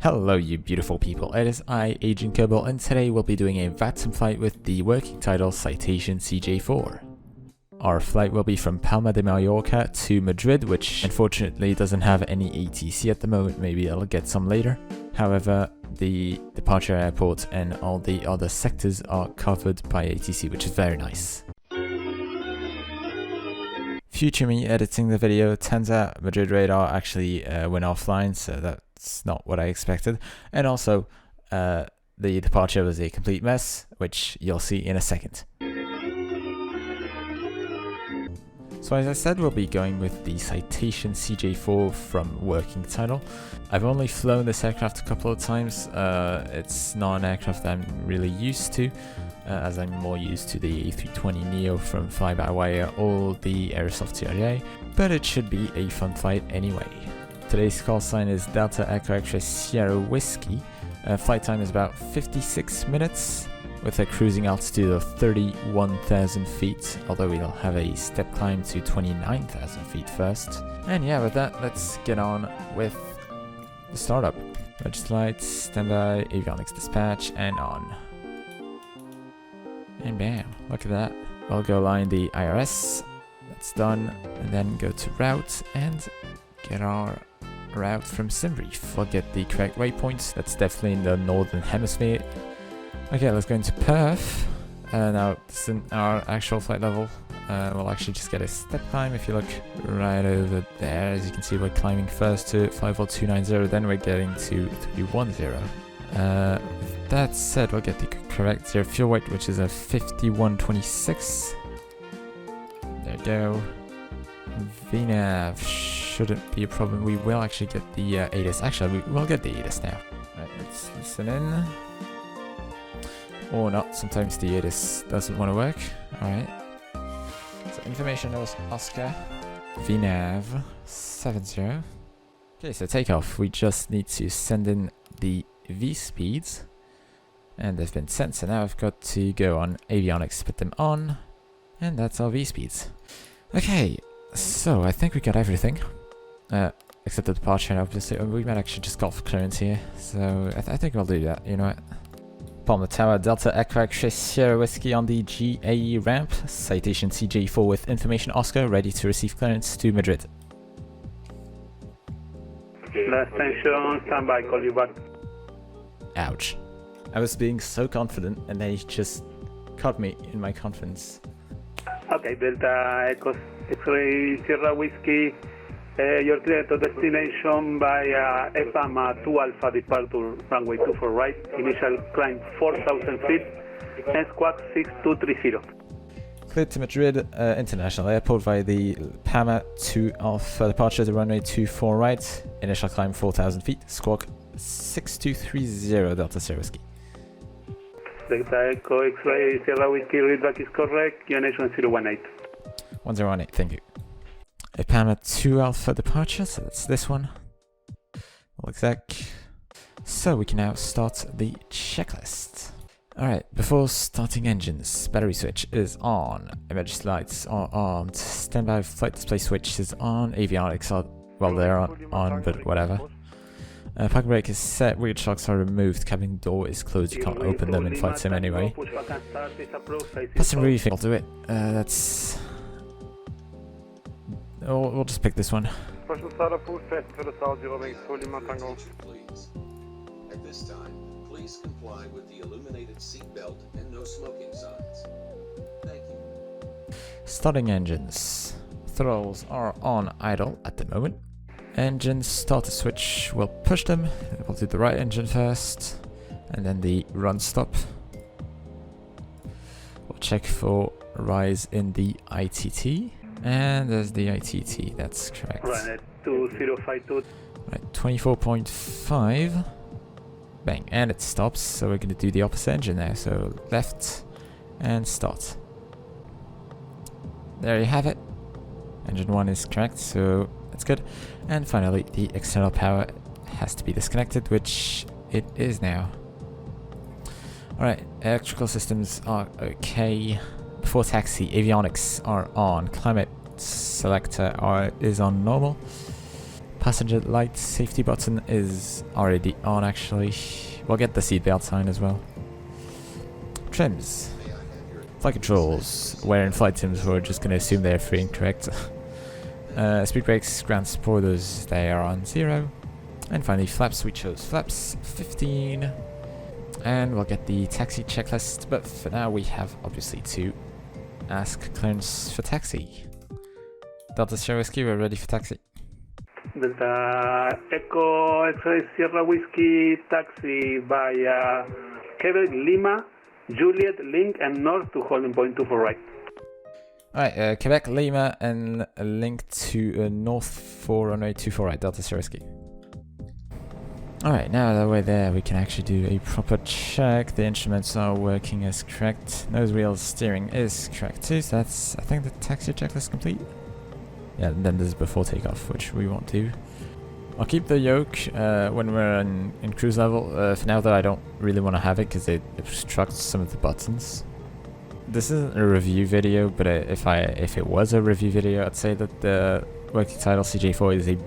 Hello you beautiful people, it is I, Agent Kerbal, and today we'll be doing a Vatsim flight with the Working Title Citation CJ4. Our flight will be from Palma de Mallorca to Madrid, which unfortunately doesn't have any ATC at the moment. Maybe I'll get some later. However, the departure airport and all the other sectors are covered by ATC, which is very nice. Future me editing the video, turns out Madrid radar actually went offline, so that's not what I expected. And also, the departure was a complete mess, which you'll see in a second. So as I said, we'll be going with the Citation CJ4 from Working Title. I've only flown this aircraft a couple of times. It's not an aircraft that I'm really used to, as I'm more used to the A320neo from fly-by-wire or the Aerosoft TRA, but it should be a fun flight anyway. Today's call sign is Delta Echo X-Ray Sierra Whiskey. Flight time is about 56 minutes. With a cruising altitude of 31,000 feet, although we'll have a step climb to 29,000 feet first. And yeah, with that, let's get on with the startup. Register lights, standby, avionics dispatch, and on. And bam, look at that. We'll go line the IRS, that's done, and then go to route and get our route from SimBrief. We'll get the correct waypoints, that's definitely in the northern hemisphere. Okay, let's go into perf. Now, this is our actual flight level. We'll actually just get a step climb. If you look right over there, as you can see, we're climbing first to 54290, then we're getting to 310. With that said, we'll get the correct zero fuel weight, which is a 5126. There you go. VNAV shouldn't be a problem. We will actually get the ATIS. Actually, we will get the ATIS now. Right, let's listen in. Or not, sometimes the ATIS doesn't want to work. Alright. So information Oscar. VNAV 70. Okay, so takeoff. We just need to send in the V speeds. And they've been sent, so now I've got to go on avionics, put them on. And that's our V speeds. Okay, so I think we got everything. Except the departure, and obviously we might actually just go for clearance here. So I think we'll do that, you know what? Palma Tower, Delta Echo X-Ray Sierra Whiskey on the GAE ramp. Citation CJ4 with information Oscar, ready to receive clearance to Madrid. Last station, standby, call you back. Ouch. I was being so confident and they just caught me in my confidence. Okay, Delta Echo X-Ray Sierra Whiskey. You're clear to destination by Palma 2 Alpha departure, runway 24 right, initial climb 4,000 feet, and squawk 6230. Cleared to Madrid International Airport via the Palma 2 Alpha departure to runway 24 right, initial climb 4,000 feet, squawk 6230 Delta Sierra Whiskey. Delta Echo X-Ray Sierra Whiskey, readback is correct, QNH 1018. 1018, thank you. A Palma 2 Alpha departure, so that's this one. All exec. So we can now start the checklist. Alright, before starting engines, battery switch is on, emergency lights are armed, standby flight display switch is on, avionics are, well, they're on, but whatever. Parking brake is set, rear shocks are removed, cabin door is closed, you can't open them in flight sim anyway. Passenger briefing, I'll do it. That's... Oh, we'll just pick this one. At this time, please comply with the illuminated seatbelt and no smoking signs. Thank you. Starting engines. Throttles are on idle at the moment. Engine starter switch, we'll push them. We'll do the right engine first, and then the run stop. We'll check for rise in the ITT. And there's the ITT, that's correct. Run at 2052. Right, 24.5. Bang, and it stops, so we're going to do the opposite engine now. So left and start. There you have it. Engine 1 is correct, so that's good. And finally, the external power has to be disconnected, which it is now. Alright, electrical systems are okay. Before taxi, avionics are on. Climate selector is on normal. Passenger light safety button is already on actually. We'll get the seatbelt sign as well. Trims. Flight controls, where in flight sims we're just going to assume they're free and correct. Speed brakes, ground spoilers, they are on 0. And finally flaps, we chose flaps 15. And we'll get the taxi checklist, but for now we have obviously to ask clearance for taxi. Delta Sierra Whiskey, we're ready for taxi. Delta Echo X-Ray Sierra Whiskey taxi via Quebec, Lima, Juliet, Link, and North to holding point 2 for right. Alright, Quebec, Lima, and a link to North for runway 2 for right, Delta Sierra Whiskey. Alright, now that we're there, we can actually do a proper check. The instruments are working as correct. Nose wheel steering is correct too, so that's, I think, the taxi checklist complete. Yeah, and then this is before takeoff, which we won't do. I'll keep the yoke when we're in cruise level. For now, though, I don't really want to have it because it obstructs some of the buttons. This isn't a review video, but if it was a review video, I'd say that the Working Title CJ4 is a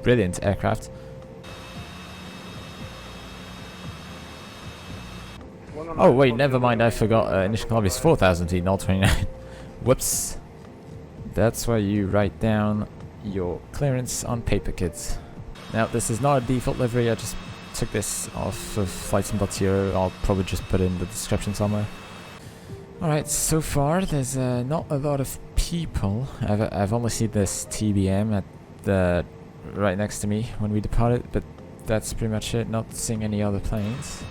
brilliant aircraft. Oh wait, never mind, I forgot initial climb is 4,000 feet, not 29. Whoops. That's why you write down your clearance on paper, kids. Now, this is not a default livery, I just took this off of flightsim.0. I'll probably just put it in the description somewhere. Alright, so far there's not a lot of people. I've only seen this TBM at the right next to me when we departed, but that's pretty much it. Not seeing any other planes.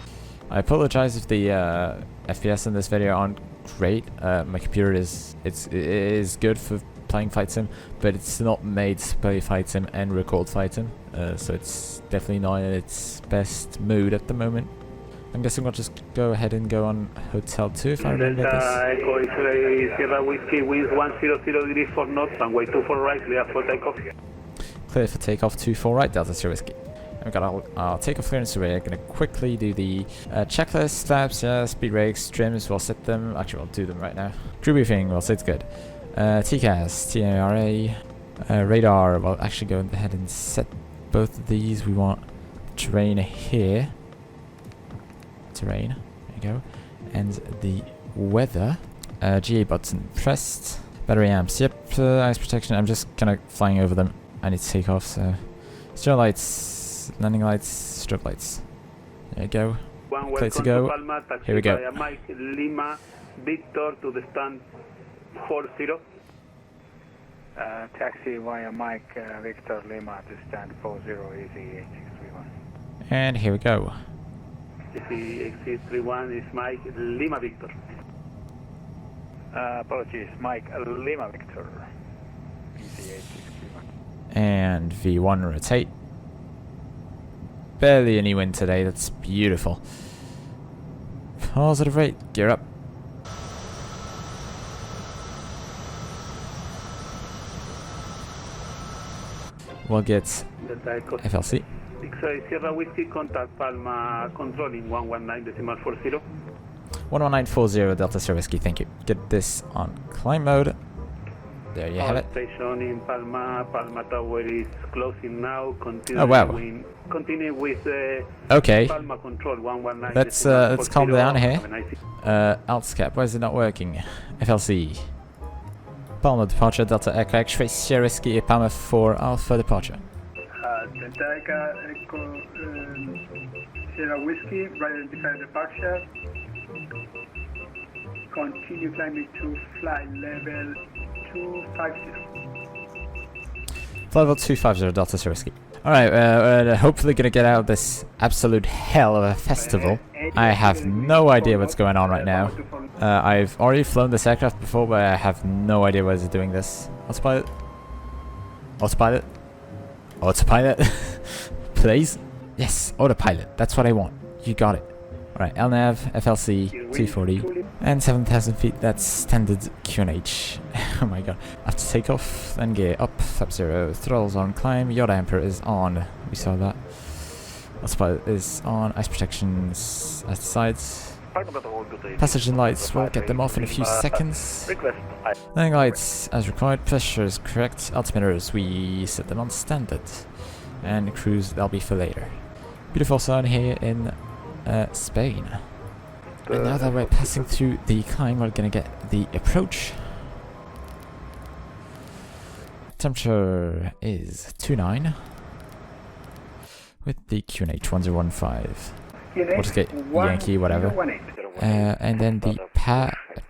I apologize if the FPS in this video aren't great. My computer is good for playing flight sim, but it's not made to play flight sim and record flight sim, so it's definitely not in its best mood at the moment. I'm guessing we'll just go ahead and go on Hotel 2 if I remember this. Echo X-Ray Sierra Whiskey winds 100 degrees for north, runway 2 for right, clear for takeoff. Clear for takeoff 2 for right, Delta Sierra Whiskey. We've got our takeoff clearance, so we're going to quickly do the checklist, flaps, speed brakes, trims, we'll set them. Actually, we'll do them right now. Crew briefing, well, it's good. TCAS, TARA, radar, we'll actually go ahead and set both of these. We want terrain here. Terrain, there you go. And the weather, GA button pressed. Battery amps, yep, ice protection, I'm just kind of flying over them. I need to take off, so. Stern lights, landing lights, strobe lights. There you go. Clear to go. Palma, Here we go. Mike Lima Victor to the stand 40. Taxi via Mike Victor Lima to stand 40, easy 8631. And here we go. Easy 8631 is Mike Lima Victor. Apologies, Mike Lima Victor. Easy 8631. And V1 rotate. Barely any wind today, that's beautiful. Positive rate, gear up. We'll get FLC. X-Ray Sierra Whiskey, contact Palma controlling 119.40. 11940 Delta Sierra Whiskey, thank you. Get this on climb mode. There you have it. Station in Palma. Palma Tower is closing now. Continue continue with okay. Palma control 119. Let's calm down here. Altscap, why is it not working? FLC. Palma departure, Delta Aircraft, X-Ray Sierra Whiskey, Palma 4 Alpha departure. Delta Echo Sierra Whiskey, right identified departure. Continue climbing to flight level 250. Flight level 250, Delta Sierra Whiskey. Alright, we're hopefully gonna get out of this absolute hell of a festival. I have no idea what's going on right now. I've already flown this aircraft before, but I have no idea why it's doing this. Autopilot? Autopilot? Autopilot? Please? Yes, autopilot. That's what I want. You got it. Alright, LNAV, FLC, 240, and 7,000 feet. That's standard QNH. Oh my god. After takeoff, then gear up, flap 0, throttles on climb, yaw damper is on. We saw that. Autopilot is on, ice protections at the sides. Passenger lights, we'll get them off in a few seconds. Landing lights as required, pressure is correct. Altimeters, we set them on standard. and cruise that'll be for later. Beautiful sun here in Spain. And now that we're passing through the climb, we're gonna get the approach. Temperature is 29 with the QNH 1015. We'll just get Yankee, whatever. And then the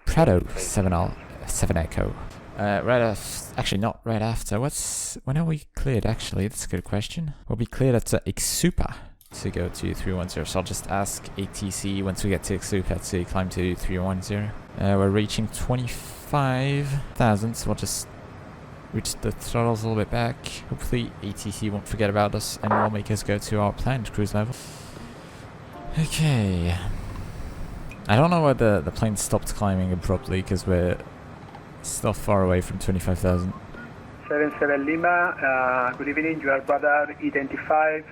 Prado 7 Echo. Actually not right after. When are we cleared actually? That's a good question. We'll be cleared at Ixupa to go to 310. So I'll just ask ATC once we get to Ixupa to climb to 310. We're reaching 25,000, so we'll just reach the throttles a little bit back. Hopefully ATC won't forget about us and will make us go to our planned cruise level. Okay. I don't know why the plane stopped climbing abruptly because we're still far away from 25,000. 77 Lima, good evening, you are radar identified.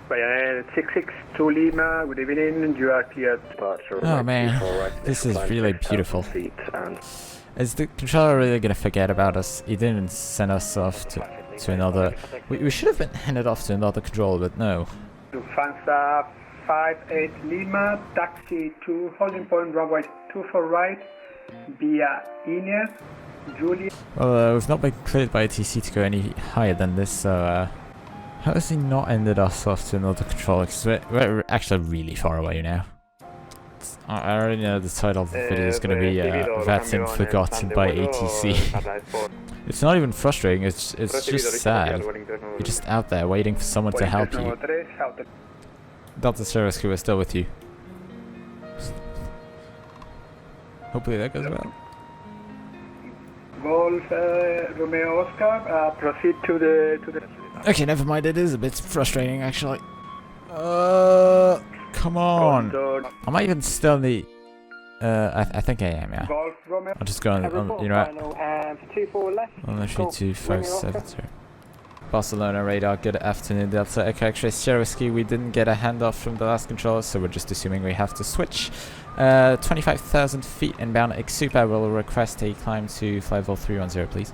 Ryanair 662 Lima, good evening, you are cleared. Oh man, this is really beautiful. Is the controller really gonna forget about us? He didn't send us off to another... We should have been handed off to another controller, but no. Lufthansa 58 Lima, taxi to holding point runway 24 right, via Ines, Julia. Well, we've not been cleared by ATC to go any higher than this, so how has he not ended us off to another controller? Because we're actually really far away now. I already know the title of the video is going to be Vatsim Forgotten by ATC. It's not even frustrating, it's just sad. You're just out there waiting for someone to help you. Delta Service Crew is still with you. Hopefully that goes well. Golf Romeo Oscar, proceed to the... Okay, never mind, it is a bit frustrating actually. Come on! Am I even still in the... I think I am, yeah. I'll just go on you know what? On the 3257. Barcelona radar, good afternoon Delta Echo X-ray Sierra Whiskey. We didn't get a handoff from the last controller, so we're just assuming we have to switch. 25,000 feet inbound Ixupa will request a climb to flight 310, please.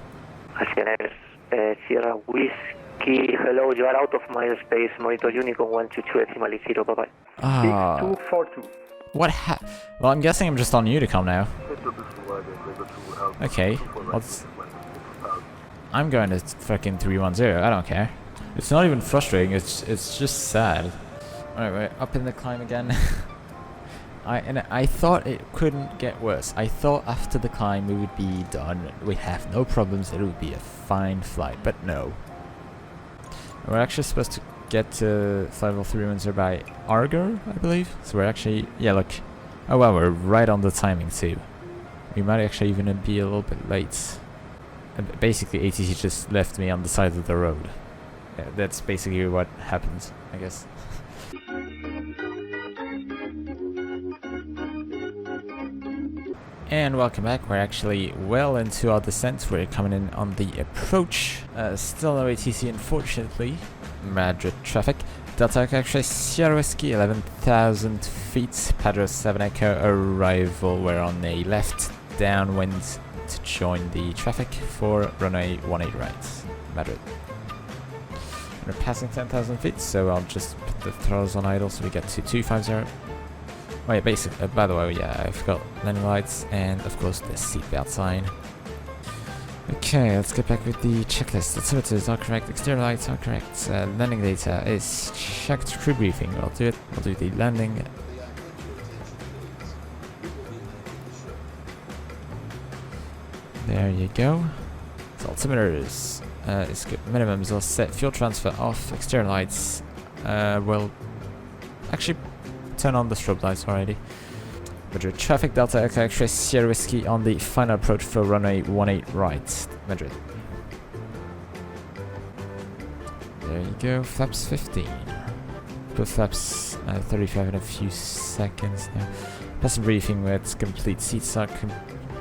Sierra Whiskey, hello, you are out of my space, monitor Unicorn 122.0, bye bye. Ah. 6242. What well, I'm guessing I'm just on Unicom now. Okay, I'm going to fucking 310, I don't care. It's not even frustrating, it's just sad. Alright, we're up in the climb again. I thought it couldn't get worse. I thought after the climb we would be done, we'd have no problems, it would be a fine flight, but no. We're actually supposed to get to flight 310 by Argo, I believe. So we're actually, yeah, look. Oh wow, we're right on the timing too. We might actually even be a little bit late. Basically, ATC just left me on the side of the road. Yeah, that's basically what happens, I guess. And welcome back. We're actually well into our descent. We're coming in on the approach. Still no ATC, unfortunately. Madrid traffic. Delta X-ray Sierra Whiskey, 11,000 feet. Padre 7 Echo arrival. We're on a left downwind to join the traffic for runway 18 right, Madrid. We're passing 10,000 feet, so I'll just put the throttles on idle so we get to 250. Oh yeah, basically, by the way, yeah, I forgot landing lights and of course the seatbelt sign. Okay, let's get back with the checklist. Altimeters are correct, exterior lights are correct, landing data is checked, crew briefing, we'll do it, we'll do the landing. There you go. So altimeters is good. Minimums are set. Fuel transfer off. Exterior lights will actually turn on the strobe lights already. Madrid traffic Delta Echo X-ray Sierra Whiskey on the final approach for runway 18 right, Madrid. There you go. Flaps 15. Put flaps 35 in a few seconds now. Passenger briefing with complete seats are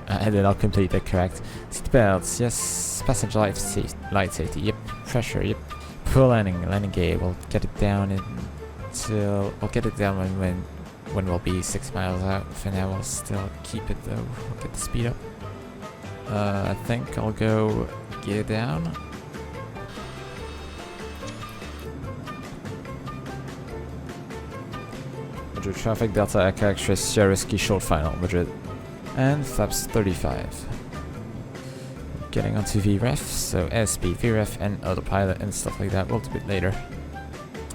and then I'll complete the correct. Seat belts, yes. Passenger light safety, yep. Pressure, yep. Full landing gear. We'll get it down until we'll get it down when we'll be 6 miles out. For now, we'll still keep it though. We'll get the speed up. I think I'll go gear down. Madrid traffic, Delta Echo X-ray Sierra Whiskey short final, Madrid. And flaps 35. Getting onto VREF, so airspeed, VREF and autopilot and stuff like that, we'll do it later.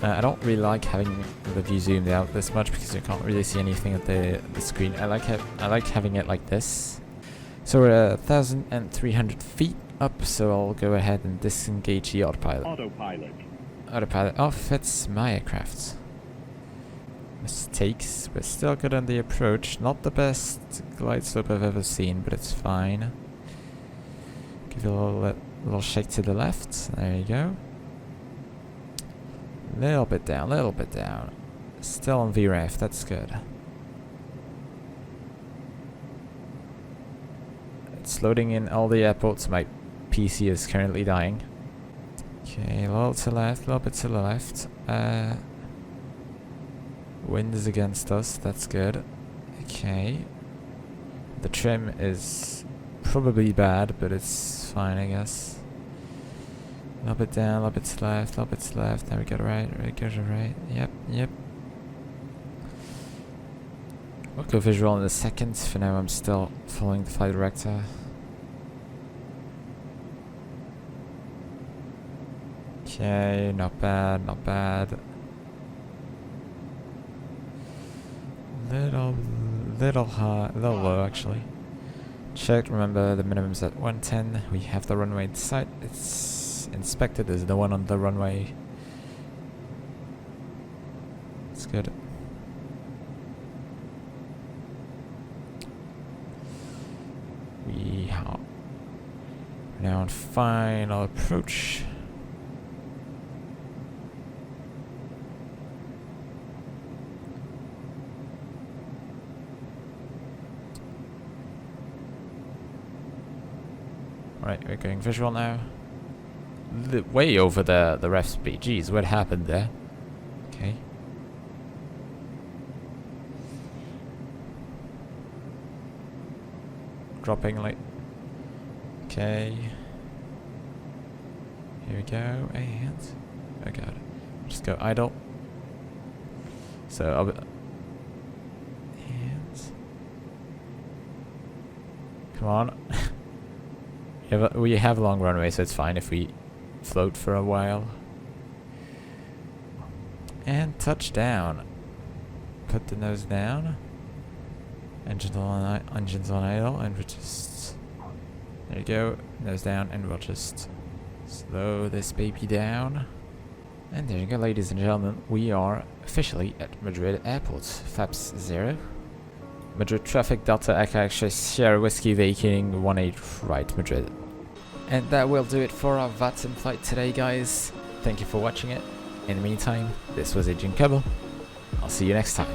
I don't really like having the view zoomed out this much because you can't really see anything at the screen. I like having it like this. So we're 1,300 feet up, so I'll go ahead and disengage the autopilot. Autopilot off, it's my aircraft. Mistakes, we're still good on the approach. Not the best glide slope I've ever seen, but it's fine. Give it a little shake to the left. There you go. Little bit down. Still on VREF, that's good. It's loading in all the airports. My PC is currently dying. Okay, a little to the left, a little bit to the left. Wind is against us, that's good. Okay. The trim is probably bad, but it's fine, I guess. A little bit down, a little bit to the left, a little bit to the left. There we go to right, there we go to right. Yep. We'll go visual in a second. For now, I'm still following the flight director. Okay, not bad. Little high, little low actually. Checked, remember the minimum's at 110. We have the runway in sight. It's inspected, there's no one on the runway. It's good. We are now on final approach. Right, we're going visual now. Way over the ref speed. Jeez, what happened there? Okay. Dropping like. Okay. Here we go. And. Oh god. Just go idle. So I'll be. And. Come on. We have a long runway, so it's fine if we float for a while. And touchdown. Put the nose down. Engines on idle, and we'll just... There you go. Nose down, and we'll just slow this baby down. And there you go, ladies and gentlemen. We are officially at Madrid Airport. Flaps 0. Madrid traffic, Delta Echo X-ray Sierra Whiskey vacating 18 right Madrid. And that will do it for our Vatsim Flight today, guys. Thank you for watching it. In the meantime, this was Agent Cubble. I'll see you next time.